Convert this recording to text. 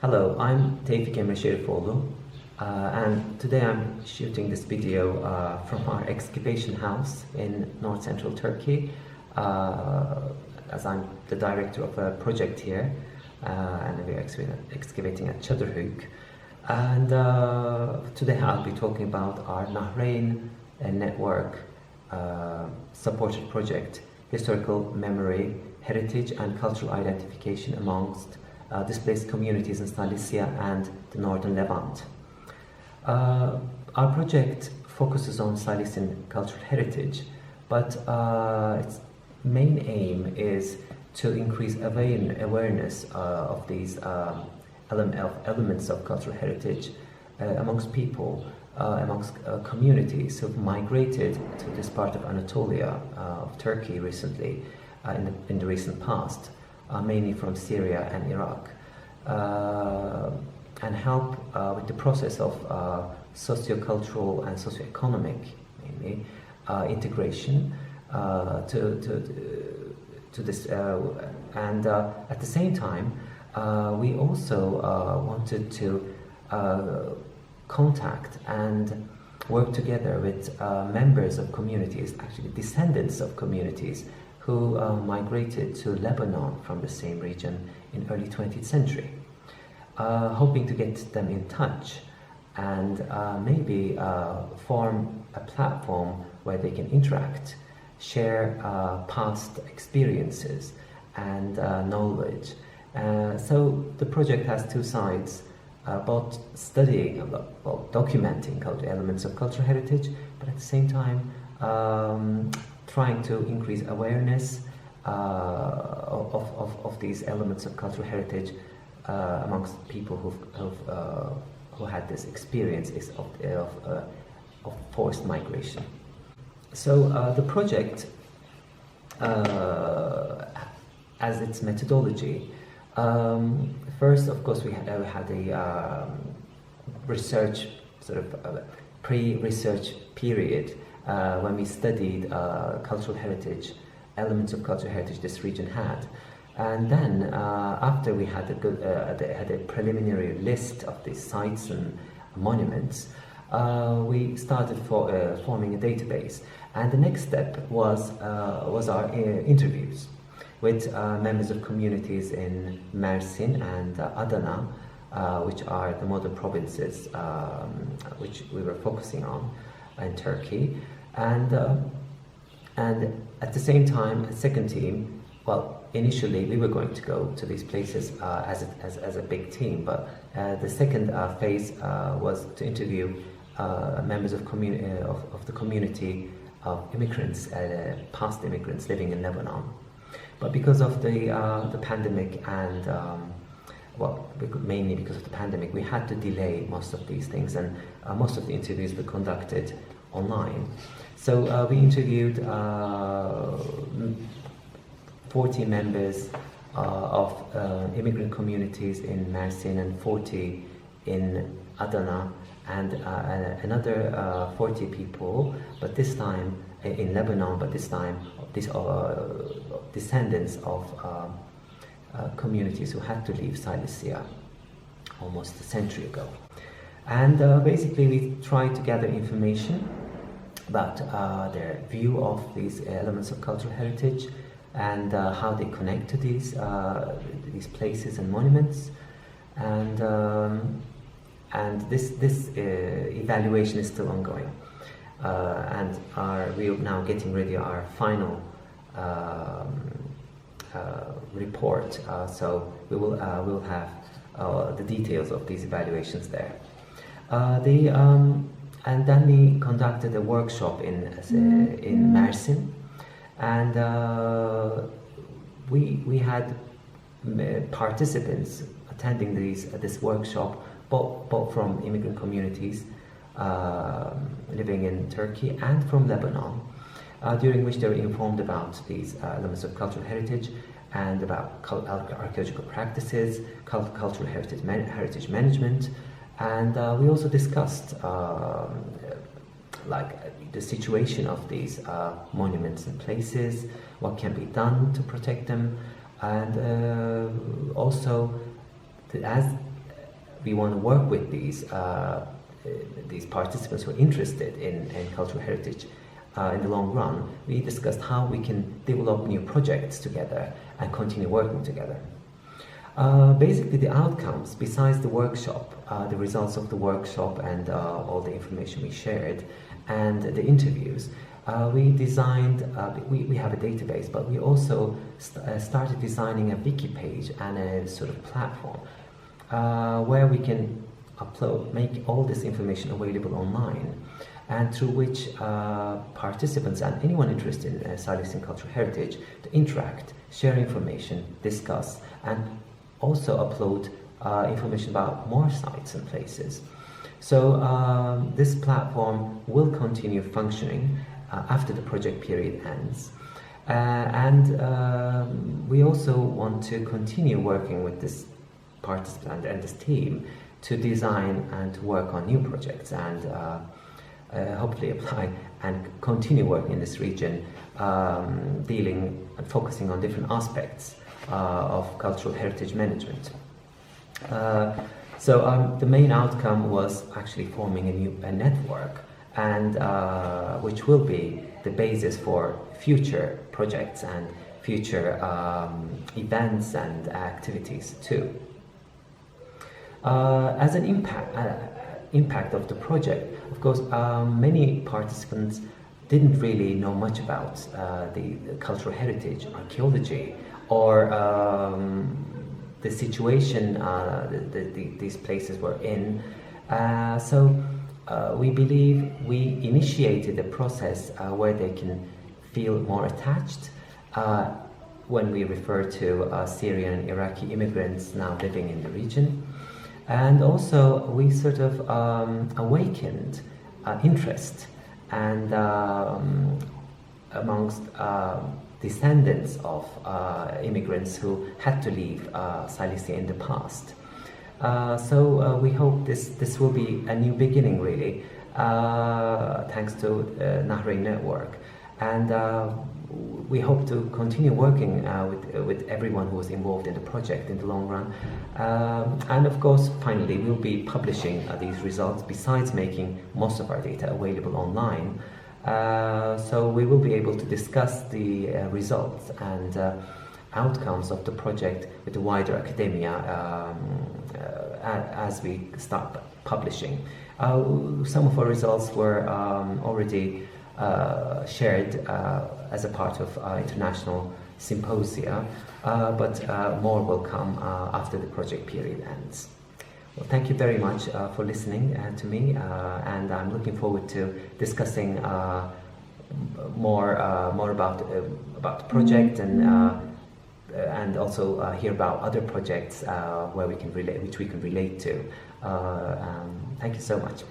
Hello, I'm Emre Ṣerifoğlu, and today I'm shooting this video from our excavation house in north central Turkey, as I'm the director of a project here, and we're excavating at Çadırhöyük. And today I'll be talking about our Nahrein network supported project, historical memory, heritage and cultural identification amongst displaced communities in Cilicia and the northern Levant. Our project focuses on Cilician cultural heritage, but its main aim is to increase awareness of these elements of cultural heritage amongst people, amongst communities who've migrated to this part of Anatolia of Turkey recently, in the recent past. Mainly from Syria and Iraq, and help with the process of socio-cultural and socio-economic, mainly, integration to this, and at the same time, we also wanted to contact and work together with members of communities, actually descendants of communities, who migrated to Lebanon from the same region in early 20th century, hoping to get them in touch and maybe form a platform where they can interact, share past experiences and knowledge. So the project has two sides, both studying, documenting elements of cultural heritage, but at the same time trying to increase awareness of these elements of cultural heritage amongst people who had this experience of forced migration. So the project, as its methodology, first, of course, we had a research, sort of pre-research period, when we studied cultural heritage, elements of cultural heritage this region had. And then after we had a preliminary list of these sites and monuments, we started forming a database. And the next step was our interviews with members of communities in Mersin and Adana, which are the modern provinces which we were focusing on in Turkey, and at the same time, a second team. Well, initially we were going to go to these places as a big team, but the second phase was to interview members of the community of immigrants, past immigrants living in Lebanon. But because of the pandemic and mainly because of the pandemic, we had to delay most of these things, and most of the interviews were conducted online. So we interviewed 40 members of immigrant communities in Mersin and 40 in Adana, and another 40 people, but this time in Lebanon, but this time these descendants of communities who had to leave Cilicia almost a century ago. And basically we tried to gather information about their view of these elements of cultural heritage and how they connect to these places and monuments. And this evaluation is still ongoing. And we're now getting ready our final report. So we'll have the details of these evaluations there. And then we conducted a workshop in Mersin, and we had participants attending this workshop, both from immigrant communities living in Turkey and from Lebanon, during which they were informed about these elements of cultural heritage and about archaeological practices, cultural heritage management. And we also discussed the situation of these monuments and places, what can be done to protect them, and also as we want to work with these participants who are interested in cultural heritage in the long run. We discussed how we can develop new projects together and continue working together. Basically, the outcomes, besides the workshop, the results of the workshop and all the information we shared, and the interviews, we designed, we have a database, but we also started designing a wiki page and a sort of platform where we can make all this information available online, and through which participants and anyone interested in Cilician cultural heritage to interact, share information, discuss, and also upload information about more sites and places. So this platform will continue functioning after the project period ends. And we also want to continue working with this participant and this team to design and to work on new projects and hopefully apply and continue working in this region, dealing and focusing on different aspects of cultural heritage management. So the main outcome was actually forming a network, and which will be the basis for future projects and future events and activities too. As an impact of the project, of course, many participants didn't really know much about the cultural heritage, archaeology, or the situation these places were in. So we believe we initiated a process where they can feel more attached when we refer to Syrian and Iraqi immigrants now living in the region. And also we sort of awakened interest and amongst descendants of immigrants who had to leave Cilicia in the past. So we hope this will be a new beginning, really, thanks to Nahrein network. And we hope to continue working with everyone who was involved in the project in the long run. And of course, finally, we'll be publishing these results besides making most of our data available online. So we will be able to discuss the results and outcomes of the project with the wider academia as we start publishing. Some of our results were already shared as a part of international symposia, but more will come after the project period ends. Well, thank you very much for listening to me, and I'm looking forward to discussing more about the project and also hear about other projects where we can relate, which we can relate to. Thank you so much.